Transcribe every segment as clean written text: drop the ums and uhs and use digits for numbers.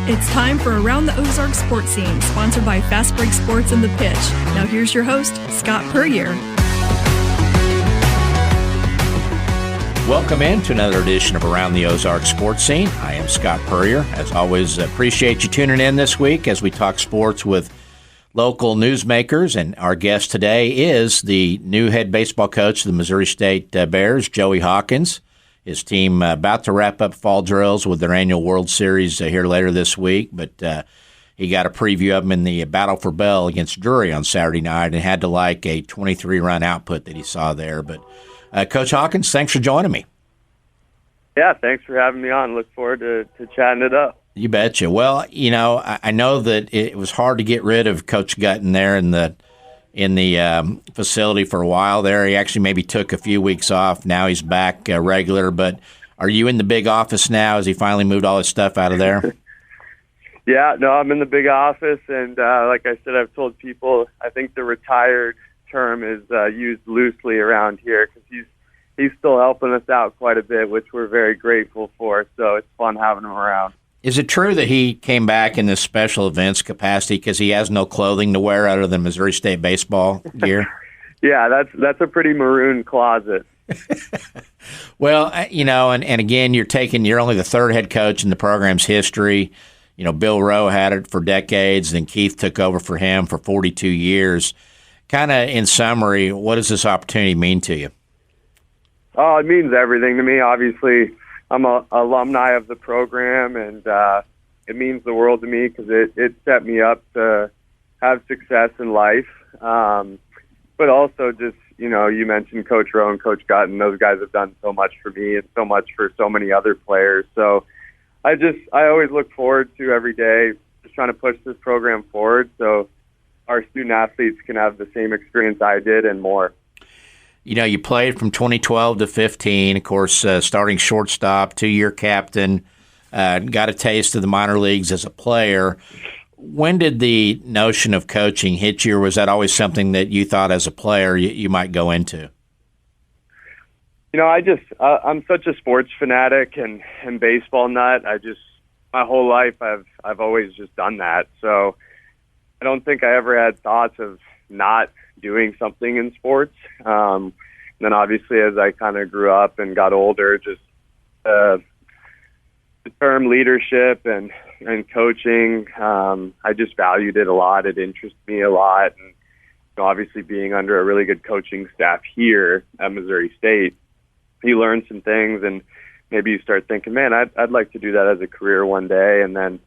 It's time for Around the Ozarks Sports Scene, sponsored by Fast Break Sports and The Pitch. Now here's your host, Scott Puryear. Welcome in to another edition of Around the Ozarks Sports Scene. I am Scott Puryear. As always, appreciate you tuning in this week as we talk sports with local newsmakers. And our guest today is the new head baseball coach of the Missouri State Bears, Joey Hawkins. His team about to wrap up fall drills with their annual World Series here later this week, but he got a preview of them in the Battle for Bell against Drury on Saturday night and had to like a 23-run output that he saw there. But Coach Hawkins, thanks for joining me. Yeah, thanks for having me on. Look forward to chatting it up. You betcha. Well, you know, I know that it was hard to get rid of Coach Gutton there in the facility for a while there. He actually maybe took a few weeks off. Now he's back regular. But are you in the big office now? Has he finally moved all his stuff out of there? Yeah, no, I'm in the big office. And like I said, I've told people I think the retired term is used loosely around here because he's still helping us out quite a bit, which we're very grateful for. So it's fun having him around. Is it true that he came back in this special events capacity because he has no clothing to wear other than Missouri State baseball gear? Yeah, that's a pretty maroon closet. Well, you know, and again, you're only the third head coach in the program's history. You know, Bill Rowe had it for decades, then Keith took over for him for 42 years. Kind of in summary, what does this opportunity mean to you? Oh, it means everything to me. Obviously, I'm an alumni of the program, and it means the world to me because it set me up to have success in life. But also just, you know, you mentioned Coach Rowe and Coach Gutton. Those guys have done so much for me and so much for so many other players. So I always look forward to every day just trying to push this program forward so our student athletes can have the same experience I did and more. You know, you played from 2012 to 15, of course, starting shortstop, 2-year captain, got a taste of the minor leagues as a player. When did the notion of coaching hit you, or was that always something that you thought as a player you might go into? You know, I'm such a sports fanatic and baseball nut. My whole life I've always just done that. So I don't think I ever had thoughts of not doing something in sports. And then obviously as I kind of grew up and got older, just the term leadership and coaching, I just valued it a lot. It interested me a lot. And you know, obviously being under a really good coaching staff here at Missouri State, you learn some things and maybe you start thinking, man, I'd like to do that as a career one day. And then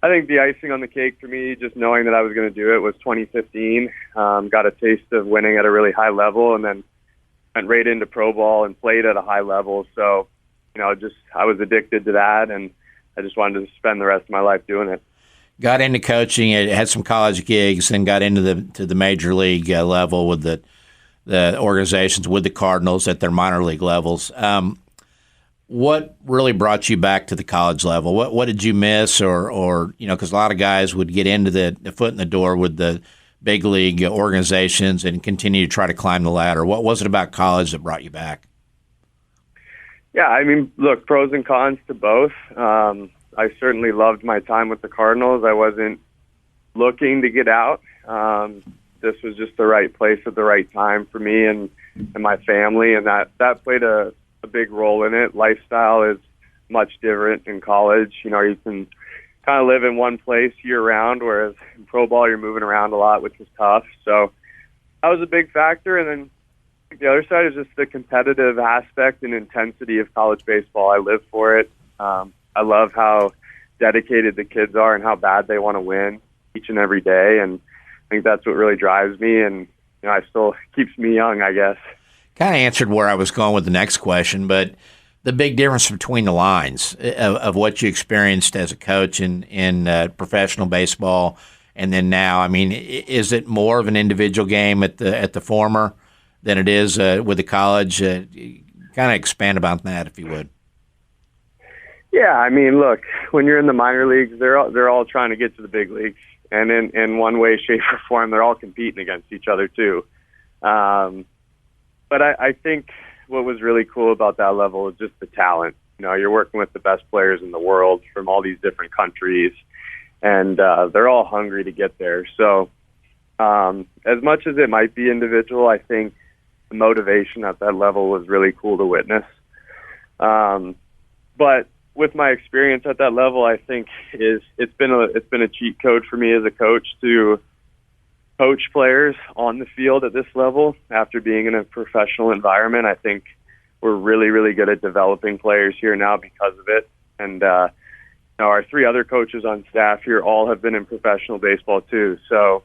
I think the icing on the cake for me, just knowing that I was going to do it, was 2015. Got a taste of winning at a really high level, and then went right into pro ball and played at a high level. So, you know, I was addicted to that, and I just wanted to spend the rest of my life doing it. Got into coaching, had some college gigs, then got into the major league level with the organizations, with the Cardinals at their minor league levels. What really brought you back to the college level? What did you miss, or you know, because a lot of guys would get into the foot in the door with the big league organizations and continue to try to climb the ladder. What was it about college that brought you back? Yeah, I mean, look, pros and cons to both. I certainly loved my time with the Cardinals. I wasn't looking to get out. This was just the right place at the right time for me and my family, and that played a big role in it. Lifestyle is much different in college. You know, you can kind of live in one place year round, whereas in pro ball you're moving around a lot, which was tough. So that was a big factor. And then the other side is just the competitive aspect and intensity of college baseball. I live for it. I love how dedicated the kids are and how bad they want to win each and every day. And I think that's what really drives me, and you know, still keeps me young, I guess. Kind of answered where I was going with the next question, but the big difference between the lines of what you experienced as a coach in professional baseball and then now, I mean, is it more of an individual game at the former than it is with the college? Kind of expand about that, if you would. Yeah, I mean, look, when you're in the minor leagues, they're all trying to get to the big leagues, and in one way, shape, or form, they're all competing against each other too. But I think what was really cool about that level is just the talent. You know, you're working with the best players in the world from all these different countries. and they're all hungry to get there. So as much as it might be individual, I think the motivation at that level was really cool to witness. But with my experience at that level, I think it's been a cheat code for me as a coach to coach players on the field at this level after being in a professional environment. I think we're really, really good at developing players here now because of it. And our 3 other coaches on staff here all have been in professional baseball too. So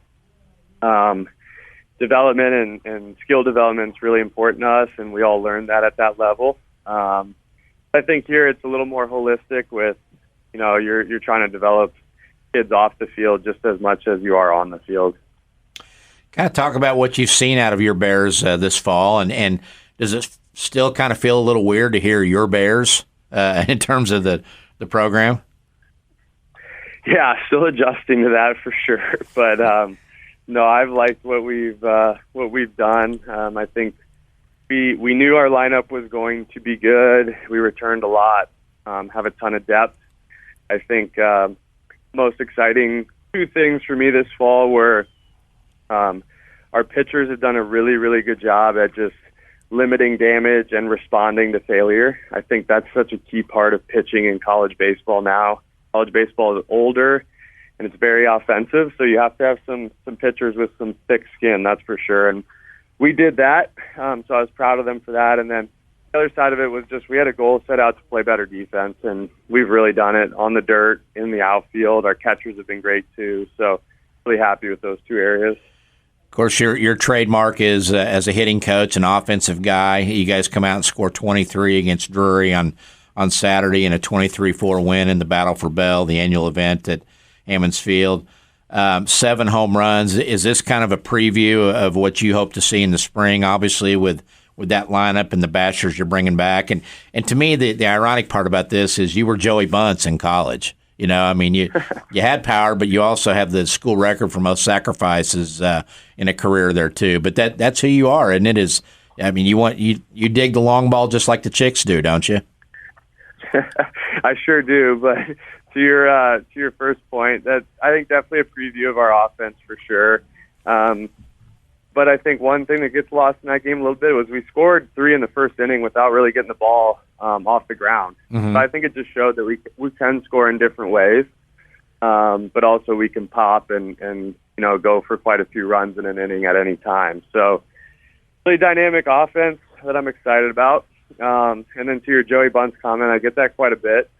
development and skill development is really important to us, and we all learned that at that level. I think here it's a little more holistic with, you're trying to develop kids off the field just as much as you are on the field. Kind of talk about what you've seen out of your Bears this fall, and does it still kind of feel a little weird to hear your Bears in terms of the program? Yeah, still adjusting to that for sure. But no, I've liked what we've done. I think we knew our lineup was going to be good. We returned a lot, have a ton of depth. I think most exciting 2 things for me this fall were our pitchers have done a really, really good job at just limiting damage and responding to failure. I think that's such a key part of pitching in college baseball now. College baseball is older, and it's very offensive, so you have to have some pitchers with some thick skin, that's for sure. And we did that, so I was proud of them for that. And then the other side of it was just we had a goal set out to play better defense, and we've really done it on the dirt, in the outfield. Our catchers have been great too, so really happy with those 2 areas. Of course, your trademark is as a hitting coach, an offensive guy. You guys come out and score 23 against Drury on Saturday in a 23-4 win in the Battle for Bell, the annual event at Hammons Field. 7 home runs. Is this kind of a preview of what you hope to see in the spring, obviously, with that lineup and the bachelors you're bringing back? And to me, the ironic part about this is you were Joey Bunce in college. You had power, but you also have the school record for most sacrifices in a career there too. But that's who you are, and it is. I mean, you dig the long ball just like the chicks do, don't you? I sure do. But to your first point, that I think definitely a preview of our offense for sure. But I think one thing that gets lost in that game a little bit was we scored 3 in the first inning without really getting the ball off the ground. Mm-hmm. So I think it just showed that we can score in different ways, but also we can pop and go for quite a few runs in an inning at any time. So really dynamic offense that I'm excited about. And then to your Joey Bunce comment, I get that quite a bit.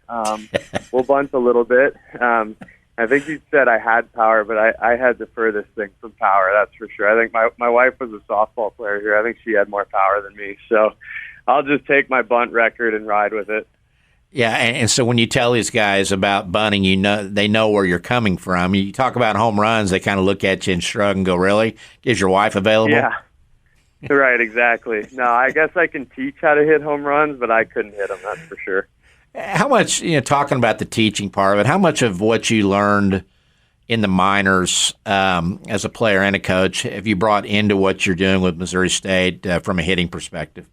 We'll bunt a little bit. I think you said I had power, but I had the furthest thing from power, that's for sure. I think my wife was a softball player here. I think she had more power than me. So I'll just take my bunt record and ride with it. Yeah, and so when you tell these guys about bunting, they know where you're coming from. You talk about home runs, they kind of look at you and shrug and go, really? Is your wife available? Yeah. Right, exactly. No, I guess I can teach how to hit home runs, but I couldn't hit them, that's for sure. How much, talking about the teaching part of it, how much of what you learned in the minors as a player and a coach have you brought into what you're doing with Missouri State from a hitting perspective?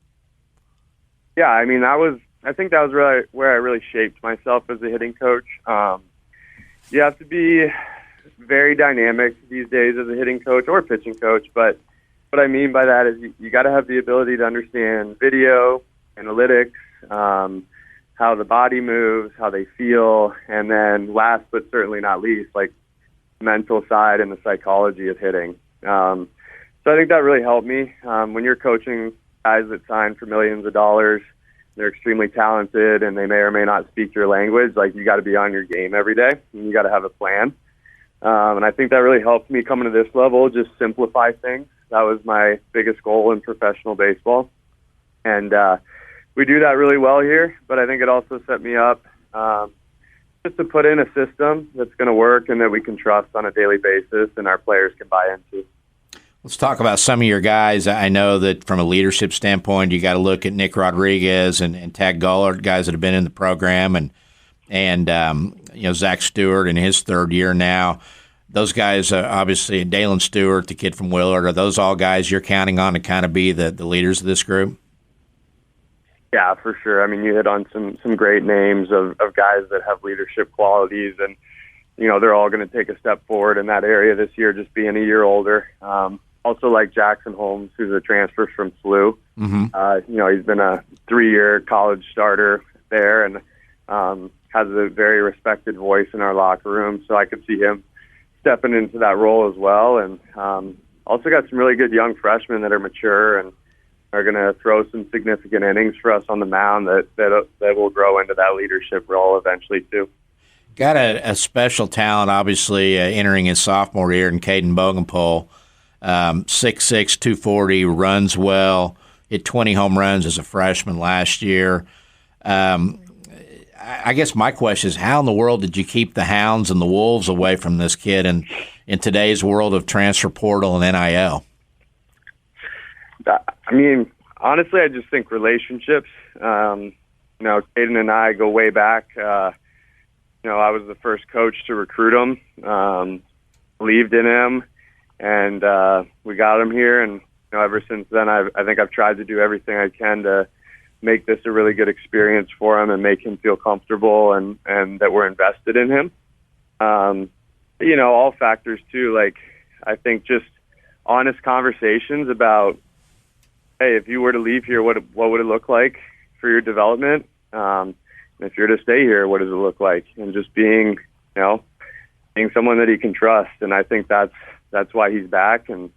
Yeah, I mean, I think that was really where I really shaped myself as a hitting coach. You have to be very dynamic these days as a hitting coach or pitching coach, but what I mean by that is you got to have the ability to understand video, analytics, how the body moves, how they feel, and then last but certainly not least, like mental side and the psychology of hitting. So I think that really helped me. When you're coaching guys that sign for millions of dollars, they're extremely talented and they may or may not speak your language. Like, you got to be on your game every day and you got to have a plan. And I think that really helped me coming to this level, just simplify things. That was my biggest goal in professional baseball. And we do that really well here, but I think it also set me up just to put in a system that's going to work and that we can trust on a daily basis and our players can buy into. Let's talk about some of your guys. I know that from a leadership standpoint, you got to look at Nick Rodriguez and Tag Gullard, guys that have been in the program, and Zach Stewart in his 3rd year now. Those guys, obviously, Dalen Stewart, the kid from Willard, are those all guys you're counting on to kind of be the leaders of this group? Yeah, for sure. I mean, you hit on some great names of guys that have leadership qualities. And, they're all going to take a step forward in that area this year, just being a year older. Also like Jackson Holmes, who's a transfer from SLU. He's been a 3-year college starter there and has a very respected voice in our locker room. So I could see him stepping into that role as well. And also got some really good young freshmen that are mature and are going to throw some significant innings for us on the mound that will grow into that leadership role eventually too. Got a special talent, obviously, entering his sophomore year in Caden Bogenpole. 6'6", 240, runs well, hit 20 home runs as a freshman last year. I guess my question is, how in the world did you keep the Hounds and the Wolves away from this kid in today's world of transfer portal and NIL? I mean, honestly, I just think relationships. Caden and I go way back. I was the first coach to recruit him, believed in him, and we got him here. And ever since then, I think I've tried to do everything I can to make this a really good experience for him and make him feel comfortable and that we're invested in him. All factors too. Like, I think just honest conversations about, hey, if you were to leave here, what would it look like for your development? If you're to stay here, what does it look like? And just being someone that he can trust. And I think that's why he's back. And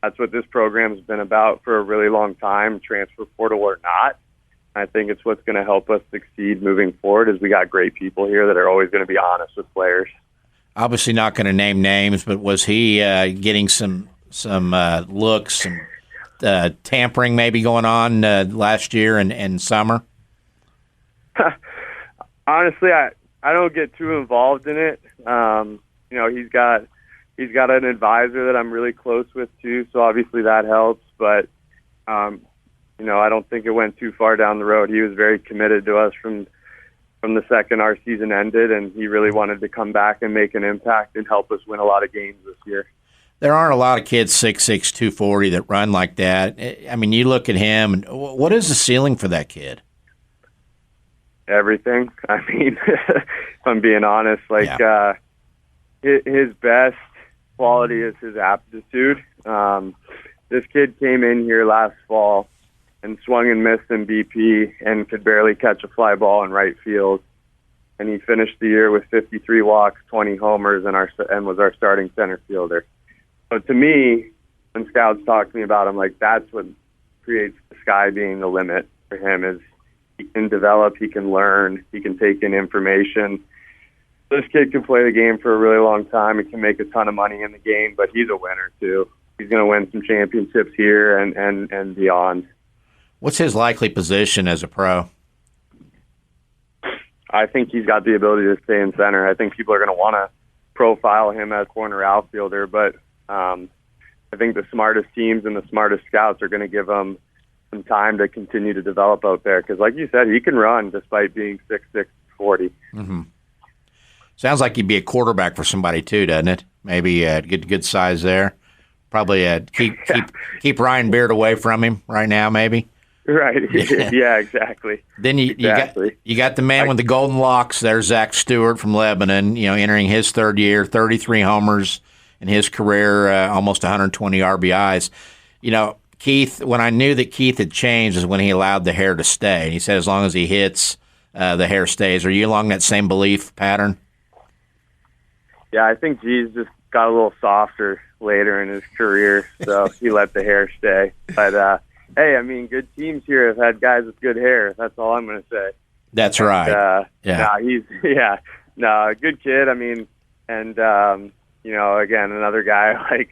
that's what this program has been about for a really long time, transfer portal or not. I think it's what's going to help us succeed moving forward is we got great people here that are always going to be honest with players. Obviously not going to name names, but was he getting some looks, some tampering maybe going on last year and summer? Honestly, I don't get too involved in it. He's got an advisor that I'm really close with too, so obviously that helps. But I don't think it went too far down the road. He was very committed to us from the second our season ended, and he really wanted to come back and make an impact and help us win a lot of games this year. There aren't a lot of kids 6'6", 240 that run like that. I mean, you look at him, and what is the ceiling for that kid? Everything. I mean, if I'm being honest, his best quality is his aptitude. This kid came in here last fall and swung and missed in BP and could barely catch a fly ball in right field. And he finished the year with 53 walks, 20 homers, and was our starting center fielder. So to me, when scouts talk to me about him, that's what creates the sky being the limit for him is he can develop, he can learn, he can take in information. This kid can play the game for a really long time. He can make a ton of money in the game, but he's a winner too. He's going to win some championships here and beyond. What's his likely position as a pro? I think he's got the ability to stay in center. I think people are going to want to profile him as corner outfielder, but I think the smartest teams and the smartest scouts are going to give him some time to continue to develop out there because, like you said, he can run despite being 6'6", 40. Mm-hmm. Sounds like he'd be a quarterback for somebody too, doesn't it? Maybe good size there. Probably keep Ryan Beard away from him right now, maybe. Right. Yeah, exactly. Then you got the man with the golden locks there, Zach Stewart from Lebanon. Entering his third year, 33 homers in his career, almost 120 RBIs. Keith, when I knew that Keith had changed is when he allowed the hair to stay. And he said as long as he hits, the hair stays. Are you along that same belief pattern? Yeah, I think G's just got a little softer later in his career, so he let the hair stay. But, hey, I mean, good teams here have had guys with good hair. That's all I'm going to say. That's right. Good kid. I mean, and, again, another guy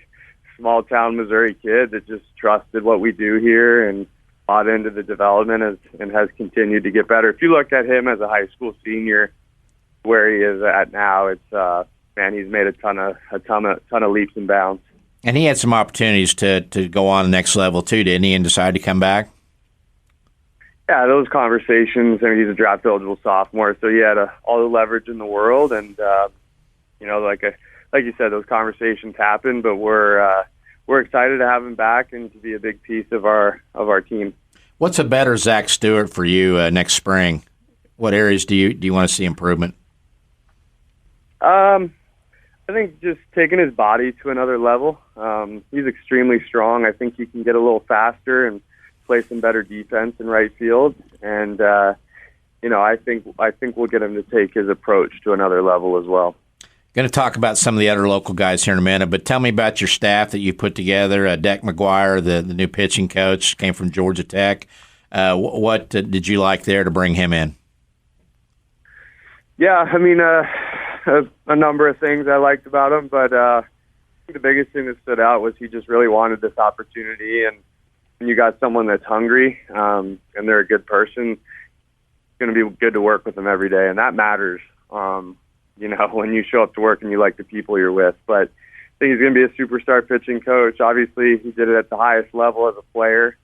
small-town Missouri kid that just trusted what we do here and bought into the development and has continued to get better. If you look at him as a high school senior, where he is at now, it's he's made a ton of leaps and bounds. And he had some opportunities to go on the next level too, didn't he? And decide to come back. Yeah, those conversations. I mean, he's a draft eligible sophomore, so he had all the leverage in the world, and like you said, those conversations happen, but we're excited to have him back and to be a big piece of our team. What's a better Zach Stewart for you next spring? What areas do you want to see improvement? I think just taking his body to another level. He's extremely strong. I think he can get a little faster and play some better defense in right field. And I think we'll get him to take his approach to another level as well. Going to talk about some of the other local guys here in a minute, but tell me about your staff that you put together. Deck McGuire, the new pitching coach, came from Georgia Tech. What did you like there to bring him in? Yeah, I mean, a number of things I liked about him, but I think the biggest thing that stood out was he just really wanted this opportunity, and when you got someone that's hungry and they're a good person, it's going to be good to work with them every day, and that matters. When you show up to work and you like the people you're with. But I think he's going to be a superstar pitching coach. Obviously, he did it at the highest level as a player,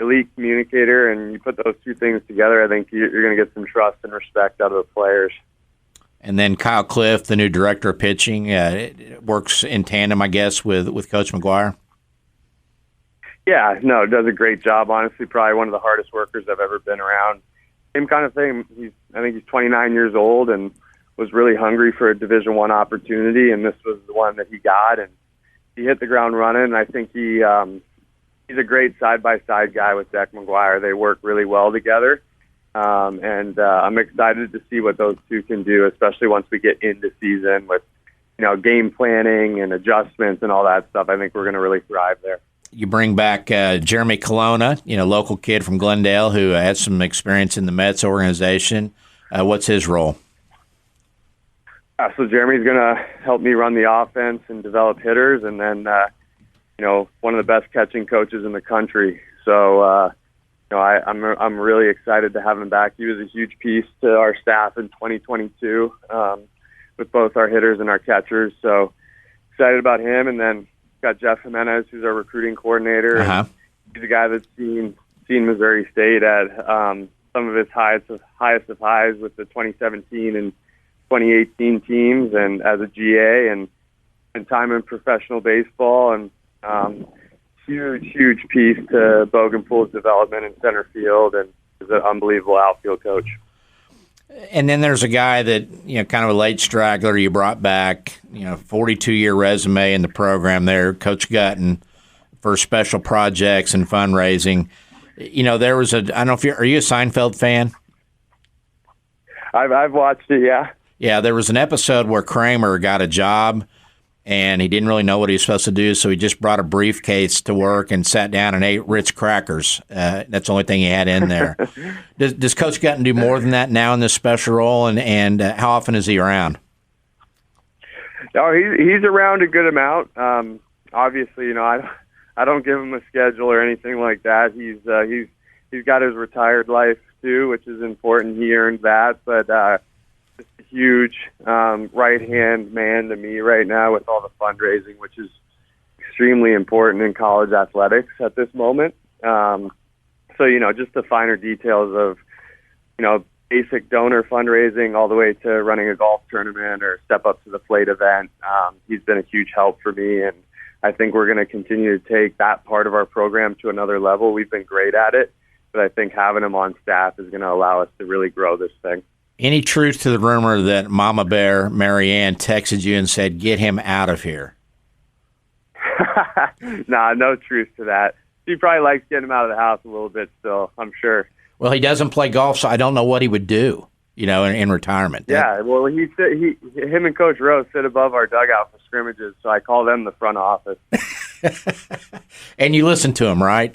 elite communicator, and you put those two things together, I think you're going to get some trust and respect out of the players. And then Kyle Cliff, the new director of pitching, works in tandem, I guess, with Coach McGuire. Yeah, no, does a great job. Honestly, probably one of the hardest workers I've ever been around. Same kind of thing. I think he's 29 years old and was really hungry for a Division I opportunity, and this was the one that he got, and he hit the ground running. And I think he's a great side-by-side guy with Deck McGuire. They work really well together, and I'm excited to see what those two can do, especially once we get into season with game planning and adjustments and all that stuff. I think we're going to really thrive there. You bring back Jeremy Colonna, local kid from Glendale who had some experience in the Mets organization. What's his role? So Jeremy's going to help me run the offense and develop hitters, and then one of the best catching coaches in the country. So I'm really excited to have him back. He was a huge piece to our staff in 2022 with both our hitters and our catchers. So excited about him, and then got Jeff Jimenez, who's our recruiting coordinator. Uh-huh. He's a guy that's seen Missouri State at some of its highest of highs with the 2017 and 2018 teams, and as a GA and time in professional baseball, and huge piece to Bougainpool's development in center field, and is an unbelievable outfield coach. And then there's a guy that, kind of a late straggler you brought back, 42-year resume in the program there, Coach Gutton, for special projects and fundraising. There was I don't know if are you a Seinfeld fan? I've watched it, yeah. Yeah, there was an episode where Kramer got a job, and he didn't really know what he was supposed to do, so he just brought a briefcase to work and sat down and ate Ritz crackers. That's the only thing he had in there. Does Coach Gutton do more than that now in this special role, and how often is he around? No, he's around a good amount. Obviously, I don't give him a schedule or anything like that. He's got his retired life too, which is important. He earned that, but just a huge right-hand man to me right now with all the fundraising, which is extremely important in college athletics at this moment. So, just the finer details of, basic donor fundraising all the way to running a golf tournament or step up to the plate event. He's been a huge help for me, and I think we're going to continue to take that part of our program to another level. We've been great at it, but I think having him on staff is going to allow us to really grow this thing. Any truth to the rumor that Mama Bear, Marianne, texted you and said, get him out of here? Nah, no truth to that. She probably likes getting him out of the house a little bit still, I'm sure. Well, he doesn't play golf, so I don't know what he would do, in retirement. Yeah, well, him and Coach Rose sit above our dugout for scrimmages, so I call them the front office. And you listen to him, right?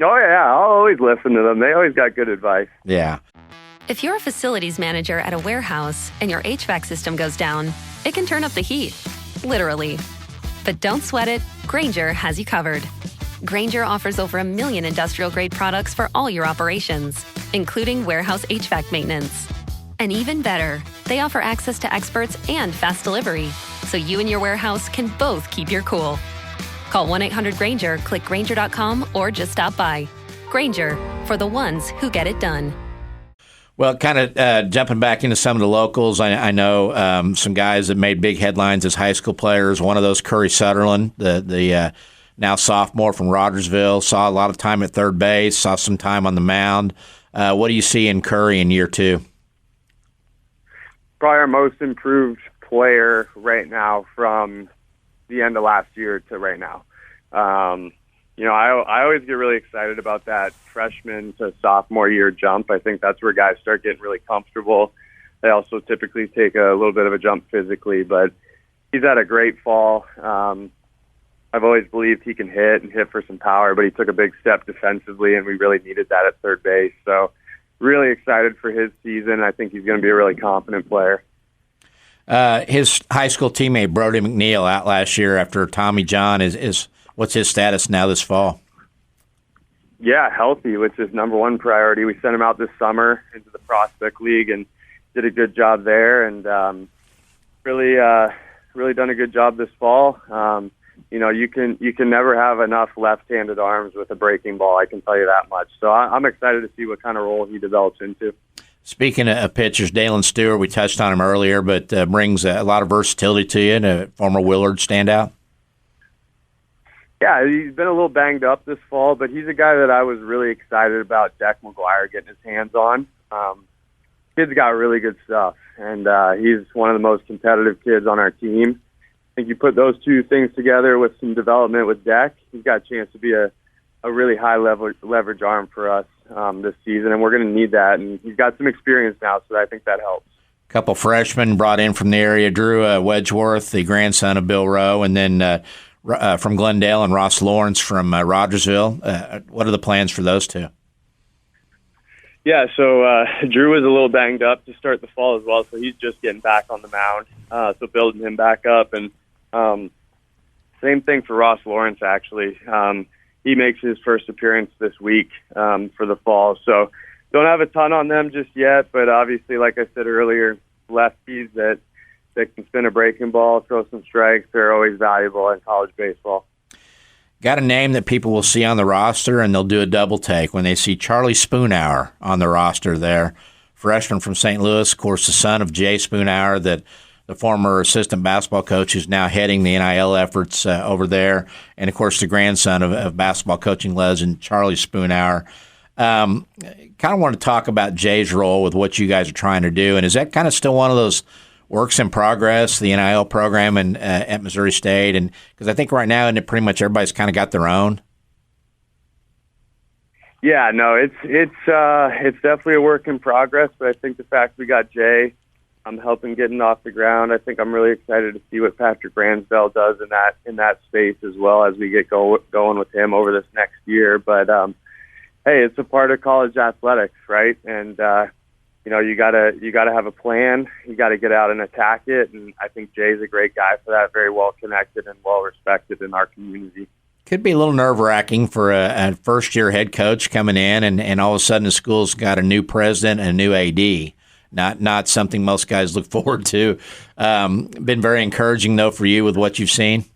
Oh, yeah, I'll always listen to them. They always got good advice. Yeah. If you're a facilities manager at a warehouse and your HVAC system goes down, it can turn up the heat, literally. But don't sweat it, Grainger has you covered. Grainger offers over 1 million industrial-grade products for all your operations, including warehouse HVAC maintenance. And even better, they offer access to experts and fast delivery, so you and your warehouse can both keep your cool. Call 1-800-GRAINGER, click Grainger.com, or just stop by. Grainger, for the ones who get it done. Well, kind of jumping back into some of the locals, I know some guys that made big headlines as high school players. One of those, Curry Sutherland, the now sophomore from Rogersville, saw a lot of time at third base, saw some time on the mound. What do you see in Curry in year two? Probably our most improved player right now from the end of last year to right now. I always get really excited about that freshman to sophomore year jump. I think that's where guys start getting really comfortable. They also typically take a little bit of a jump physically, but he's had a great fall. I've always believed he can hit for some power, but he took a big step defensively, and we really needed that at third base. So really excited for his season. I think he's going to be a really confident player. His high school teammate, Brody McNeil, out last year after Tommy John. Is what's his status now this fall? Yeah, healthy, which is number one priority. We sent him out this summer into the Prospect League and did a good job there, and really done a good job this fall. You can never have enough left-handed arms with a breaking ball, I can tell you that much. So I'm excited to see what kind of role he develops into. Speaking of pitchers, Dalen Stewart, we touched on him earlier, but brings a lot of versatility to you, and a former Willard standout. Yeah, he's been a little banged up this fall, but he's a guy that I was really excited about Deck McGuire getting his hands on. Kid's got really good stuff, and he's one of the most competitive kids on our team. I think you put those two things together with some development with Deck, he's got a chance to be a really high leverage arm for us this season, and we're going to need that. And he's got some experience now, so I think that helps. A couple freshmen brought in from the area, Drew Wedgeworth, the grandson of Bill Rowe, and then from Glendale, and Ross Lawrence from Rogersville. What are the plans for those two? Yeah, so Drew was a little banged up to start the fall as well, so he's just getting back on the mound. So building him back up, and same thing for Ross Lawrence, actually. He makes his first appearance this week for the fall, so don't have a ton on them just yet, but obviously, like I said earlier, lefties that can spin a breaking ball, throw some strikes, they're always valuable in college baseball. Got a name that people will see on the roster, and they'll do a double take when they see Charlie Spoonhour on the roster there. Freshman from St. Louis, of course, the son of Jay Spoonhour, that the former assistant basketball coach who's now heading the NIL efforts over there, and, of course, the grandson of basketball coaching legend Charlie Spoonhour. Kind of want to talk about Jay's role with what you guys are trying to do, and is that kind of still one of those works in progress, the NIL program and at Missouri State? And because I think right now, and pretty much everybody's kind of got their own. Yeah, no, it's definitely a work in progress. But I think the fact we got Jay, helping getting off the ground. I think I'm really excited to see what Patrick Ransdell does in that space as well as we get going with him over this next year. But hey, it's a part of college athletics, right? And you gotta have a plan. You gotta get out and attack it. And I think Jay's a great guy for that. Very well connected and well respected in our community. Could be a little nerve-wracking for a first-year head coach coming in, and all of a sudden the school's got a new president and a new AD. Not something most guys look forward to. Been very encouraging though for you with what you've seen.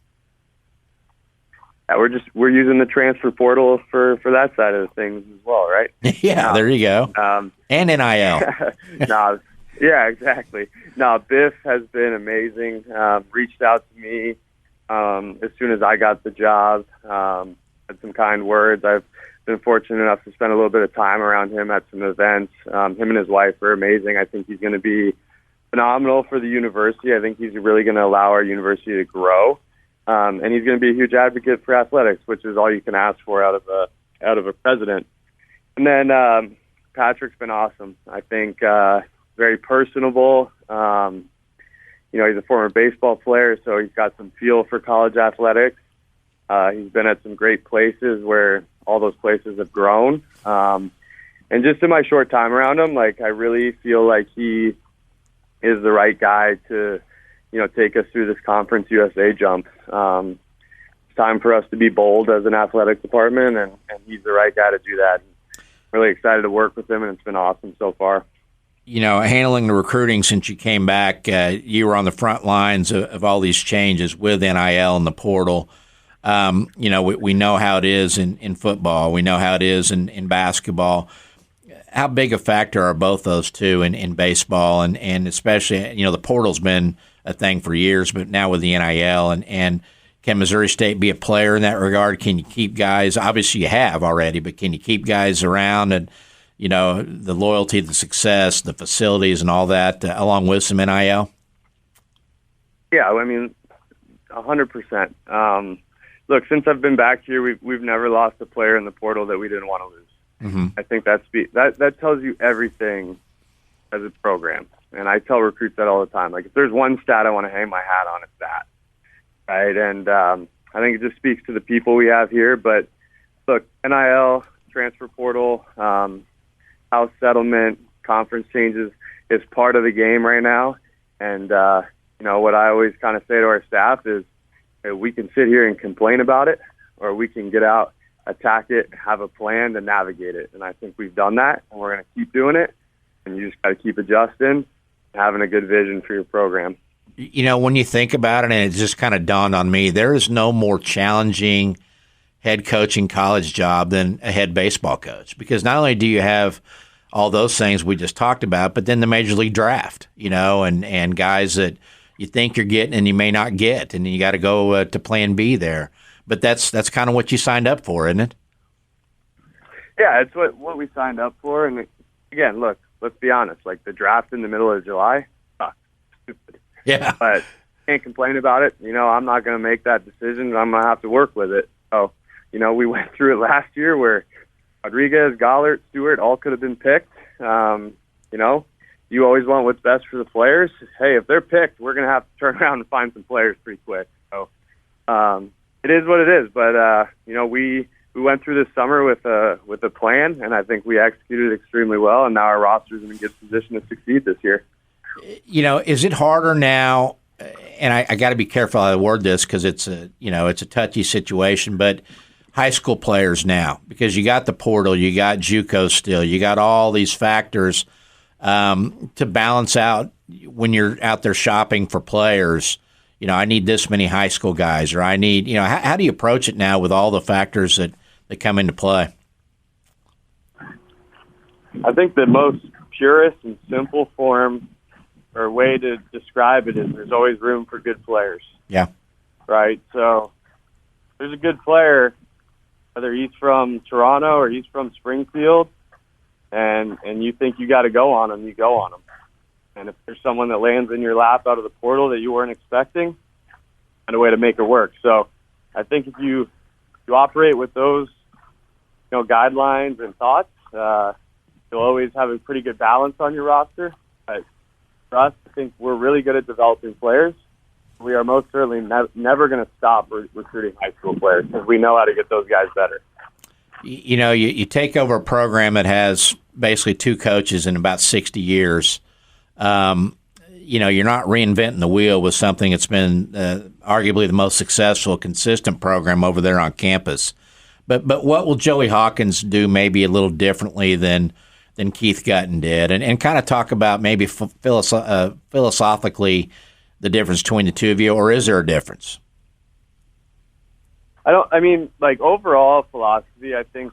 Yeah, we're using the transfer portal for that side of the things as well, right? Yeah, there you go. And NIL. No, yeah, exactly. No, Biff has been amazing. Reached out to me as soon as I got the job. Had some kind words. I've been fortunate enough to spend a little bit of time around him at some events. Him and his wife are amazing. I think he's going to be phenomenal for the university. I think he's really going to allow our university to grow. And he's going to be a huge advocate for athletics, which is all you can ask for out of a president. And then Patrick's been awesome. I think very personable. He's a former baseball player, so he's got some feel for college athletics. He's been at some great places where all those places have grown. And just in my short time around him, I really feel like he is the right guy to take us through this Conference USA jump. It's time for us to be bold as an athletic department, and he's the right guy to do that. Really excited to work with him, and it's been awesome so far. Handling the recruiting since you came back, you were on the front lines of all these changes with NIL and the portal. We know how it is in football. We know how it is in basketball. How big a factor are both those two in baseball, and especially, the portal's been a thing for years, but now with the NIL, and can Missouri State be a player in that regard? Can you keep guys? Obviously you have already, but can you keep guys around and, the loyalty, the success, the facilities and all that, along with some NIL? Yeah, I mean, 100%. Look, since I've been back here, we've never lost a player in the portal that we didn't want to lose. Mm-hmm. I think that tells you everything as a program. And I tell recruits that all the time. Like, if there's one stat I want to hang my hat on, it's that. Right? And I think it just speaks to the people we have here. But, look, NIL, transfer portal, house settlement, conference changes is part of the game right now. And, what I always kind of say to our staff is we can sit here and complain about it, or we can get out, attack it, have a plan to navigate it. And I think we've done that, and we're going to keep doing it. And you just got to keep adjusting, having a good vision for your program. When you think about it, and it just kind of dawned on me, there is no more challenging head coaching college job than a head baseball coach, because not only do you have all those things we just talked about, but then the major league draft, and guys that you think you're getting and you may not get, and you got to go to plan B there. But that's kind of what you signed up for, isn't it? Yeah, it's what we signed up for. And again, look, let's be honest. Like, the draft in the middle of July, stupid. Yeah. But can't complain about it. I'm not going to make that decision. I'm going to have to work with it. So, we went through it last year where Rodriguez, Gollert, Stewart all could have been picked. You always want what's best for the players. Hey, if they're picked, we're going to have to turn around and find some players pretty quick. So it is what it is. But, we went through this summer with a plan, and I think we executed extremely well, and now our roster is in a good position to succeed this year. Is it harder now? And I got to be careful how I word this, because it's a touchy situation, but high school players now, because you got the portal, you got JUCO still, you got all these factors to balance out when you're out there shopping for players. I need this many high school guys, or I need, how do you approach it now with all the factors that come into play? I think the most purest and simple form or way to describe it is there's always room for good players. Yeah. Right? So there's a good player, whether he's from Toronto or he's from Springfield, and you think you got to go on him, you go on him. And if there's someone that lands in your lap out of the portal that you weren't expecting, find a way to make it work. So I think if you operate with those guidelines and thoughts, you'll always have a pretty good balance on your roster. But for us, I think we're really good at developing players. We are most certainly never going to stop recruiting high school players, because we know how to get those guys better. You take over a program that has basically two coaches in about 60 years. You're not reinventing the wheel with something that's been arguably the most successful, consistent program over there on campus. But what will Joey Hawkins do maybe a little differently than Keith Gutton did? And kind of talk about maybe philosophically the difference between the two of you, or is there a difference? Overall philosophy, I think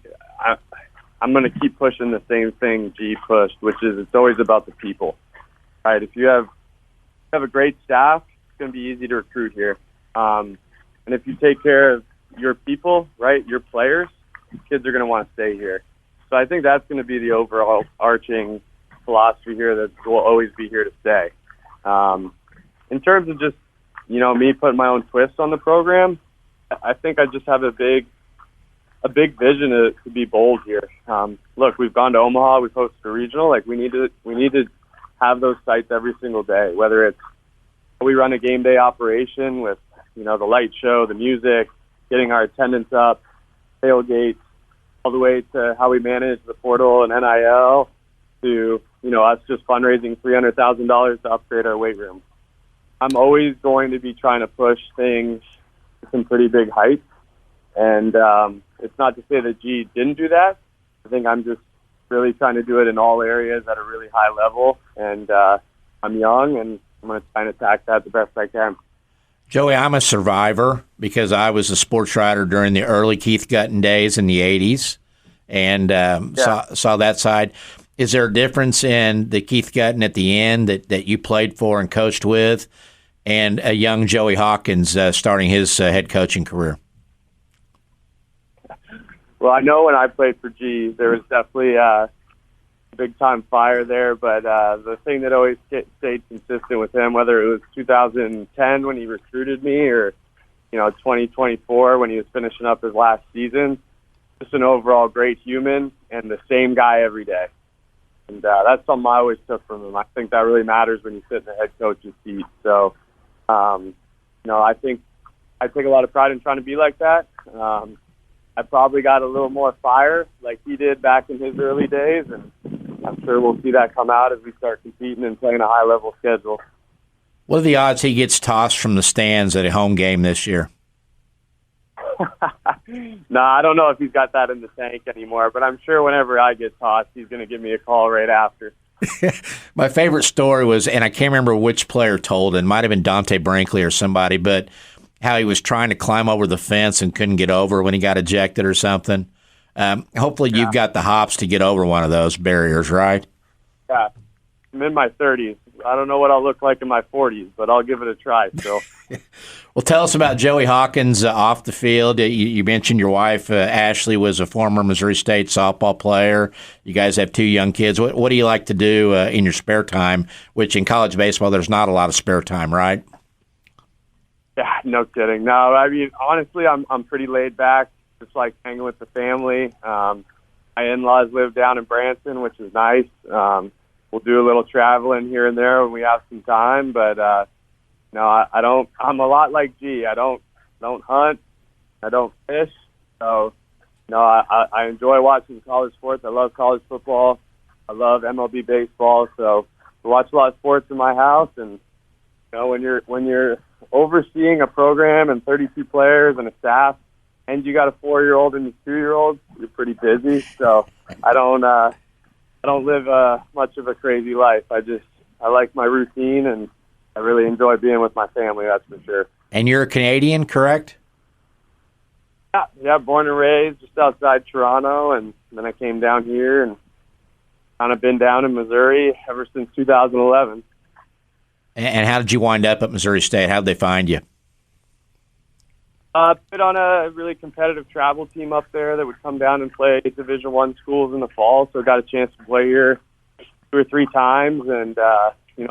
I'm going to keep pushing the same thing G pushed, which is it's always about the people. Right? If you have a great staff, it's going to be easy to recruit here. And if you take care of your people, right, your players, kids are going to want to stay here. So I think that's going to be the overall arching philosophy here that will always be here to stay. In terms of just, me putting my own twist on the program, I think I just have a big vision to be bold here. Look, we've gone to Omaha, we've hosted a regional. Like, we need to have those sites every single day, whether it's we run a game day operation with, the light show, the music, getting our attendance up, tailgates, all the way to how we manage the portal and NIL, to, us just fundraising $300,000 to upgrade our weight room. I'm always going to be trying to push things to some pretty big heights. And it's not to say that G didn't do that. I think I'm just really trying to do it in all areas at a really high level. And I'm young, and I'm going to try and attack that the best I can. Joey, I'm a survivor because I was a sports writer during the early Keith Gutton days in the 80s and saw that side. Is there a difference in the Keith Gutton at the end that you played for and coached with, and a young Joey Hawkins starting his head coaching career? Well, I know when I played for G, there was definitely big-time fire there. But the thing that always stayed consistent with him, whether it was 2010 when he recruited me or, 2024 when he was finishing up his last season, just an overall great human and the same guy every day. And that's something I always took from him. I think that really matters when you sit in the head coach's seat. So, I think I take a lot of pride in trying to be like that. I probably got a little more fire like he did back in his early days, and I'm sure we'll see that come out as we start competing and playing a high-level schedule. What are the odds he gets tossed from the stands at a home game this year? No, I don't know if he's got that in the tank anymore, but I'm sure whenever I get tossed, he's going to give me a call right after. My favorite story was, and I can't remember which player told it, it might have been Dante Brinkley or somebody, but how he was trying to climb over the fence and couldn't get over when he got ejected or something. Hopefully you've got the hops to get over one of those barriers, right? Yeah. I'm in my 30s. I don't know what I'll look like in my 40s, but I'll give it a try still. Well, tell us about Joey Hawkins off the field. You mentioned your wife, Ashley, was a former Missouri State softball player. You guys have 2 young kids. What do you like to do in your spare time, which in college baseball there's not a lot of spare time, right? Yeah, no kidding. No, I mean, honestly, I'm pretty laid back, just like hanging with the family. My in-laws live down in Branson, which is nice. We'll do a little traveling here and there when we have some time, but no, I don't. I'm a lot like G. I don't hunt. I don't fish. So, no, I enjoy watching college sports. I love college football. I love MLB baseball. So, we watch a lot of sports in my house, and when you're overseeing a program and 32 players and a staff, and you got a 4-year-old and a 2-year-old, you're pretty busy. So, I don't live much of a crazy life. I like my routine, and I really enjoy being with my family, that's for sure. And you're a Canadian, correct? Yeah, born and raised just outside Toronto, and then I came down here and kind of been down in Missouri ever since 2011. And how did you wind up at Missouri State? How did they find you? Put on a really competitive travel team up there that would come down and play Division I schools in the fall, so got a chance to play here 2 or 3 times, and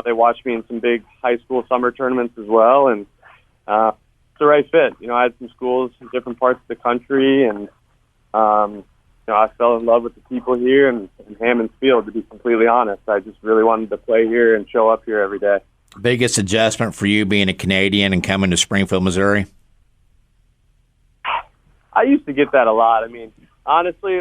they watched me in some big high school summer tournaments as well, and it's the right fit. I had some schools in different parts of the country, and I fell in love with the people here and Hammond's Field, to be completely honest. I just really wanted to play here and show up here every day. Biggest adjustment for you being a Canadian and coming to Springfield, Missouri? I used to get that a lot. I mean, honestly,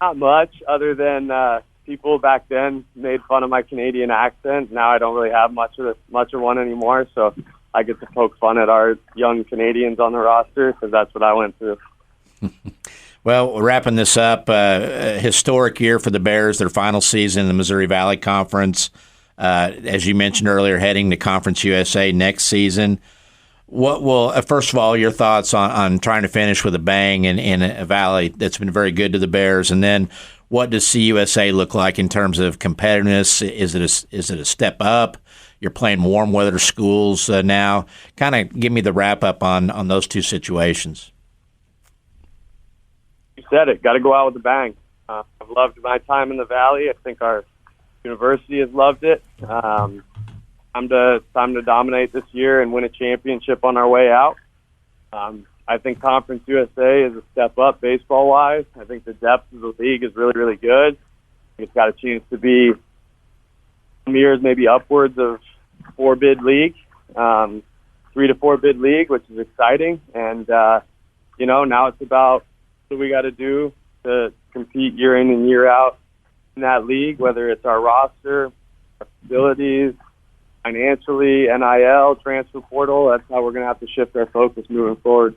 not much other than people back then made fun of my Canadian accent. Now I don't really have much of one anymore, so I get to poke fun at our young Canadians on the roster because that's what I went through. Well, wrapping this up, a historic year for the Bears, their final season in the Missouri Valley Conference. As you mentioned earlier, heading to Conference USA next season. What will, first of all, your thoughts on trying to finish with a bang in a valley that's been very good to the Bears, and then what does CUSA look like in terms of competitiveness? Is it a step up? You're playing warm weather schools now. Kind of give me the wrap up on those 2 situations. You said it. Got to go out with a bang. I've loved my time in the Valley. I think our university has loved it. Time to dominate this year and win a championship on our way out. I think Conference USA is a step up baseball-wise. I think the depth of the league is really, really good. It's got a chance to be some years maybe upwards of 4-bid league, 3 to 4 bid league, which is exciting. And, now it's about what we got to do to compete year in and year out in that league, whether it's our roster, our facilities, financially, NIL, transfer portal. That's how we're going to have to shift our focus moving forward.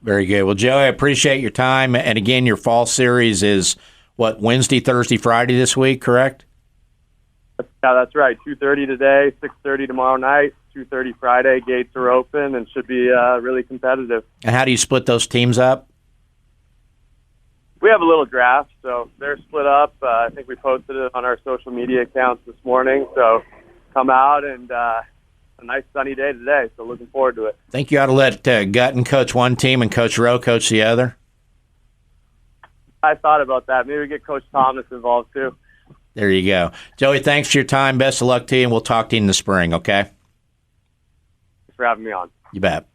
Very good. Well, Joey, I appreciate your time. And again, your fall series is, Wednesday, Thursday, Friday this week, correct? Yeah, that's right. 2:30 today, 6:30 tomorrow night, 2:30 Friday. Gates are open and should be really competitive. And how do you split those teams up? We have a little draft, so they're split up. I think we posted it on our social media accounts this morning, so come out, and a nice sunny day today, so looking forward to it. Think you ought to let Gutton coach one team and Coach Rowe coach the other? I thought about that. Maybe get Coach Thomas involved too. There you go. Joey, thanks for your time. Best of luck to you, and we'll talk to you in the spring, okay? Thanks for having me on. You bet.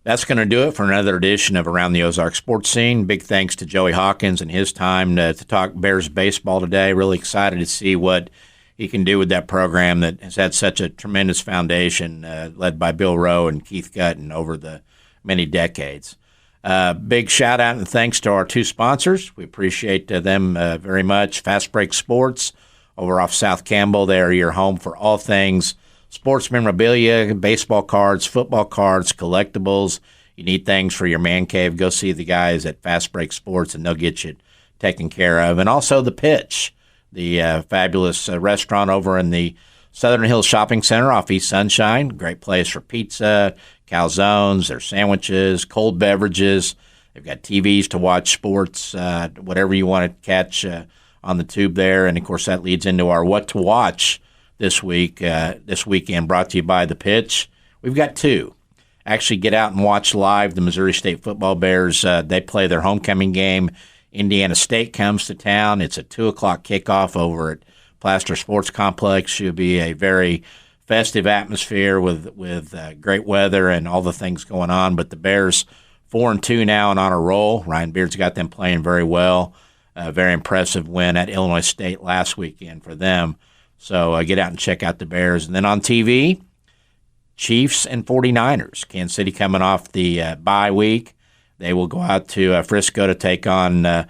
That's going to do it for another edition of Around the Ozarks Sports Scene. Big thanks to Joey Hawkins and his time to talk Bears baseball today. Really excited to see what he can do with that program that has had such a tremendous foundation, led by Bill Rowe and Keith Gutton over the many decades. Big shout out and thanks to our two sponsors. We appreciate them very much. Fast Break Sports over off South Campbell. They are your home for all things sports memorabilia, baseball cards, football cards, collectibles. You need things for your man cave, go see the guys at Fast Break Sports and they'll get you taken care of. And also The Pitch, the fabulous restaurant over in the Southern Hills Shopping Center off East Sunshine. Great place for pizza, calzones, their sandwiches, cold beverages. They've got TVs to watch sports, whatever you want to catch on the tube there. And, of course, that leads into our What to Watch this weekend, brought to you by The Pitch. We've got two. Actually, get out and watch live the Missouri State football Bears. They play their homecoming game. Indiana State comes to town. It's a 2 o'clock kickoff over at Plaster Sports Complex. Should be a very festive atmosphere with great weather and all the things going on. But the Bears 4-2 now and on a roll. Ryan Beard's got them playing very well. A very impressive win at Illinois State last weekend for them. So get out and check out the Bears. And then on TV, Chiefs and 49ers. Kansas City coming off the bye week. They will go out to Frisco to take on the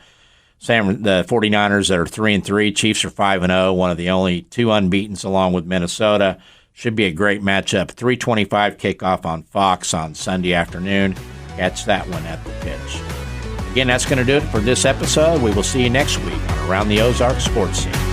49ers that are 3-3. Chiefs are 5-0, one of the only two unbeatens along with Minnesota. Should be a great matchup. 3:25 kickoff on Fox on Sunday afternoon. Catch that one at the Pitch. Again, that's going to do it for this episode. We will see you next week on Around the Ozarks Sports Scene.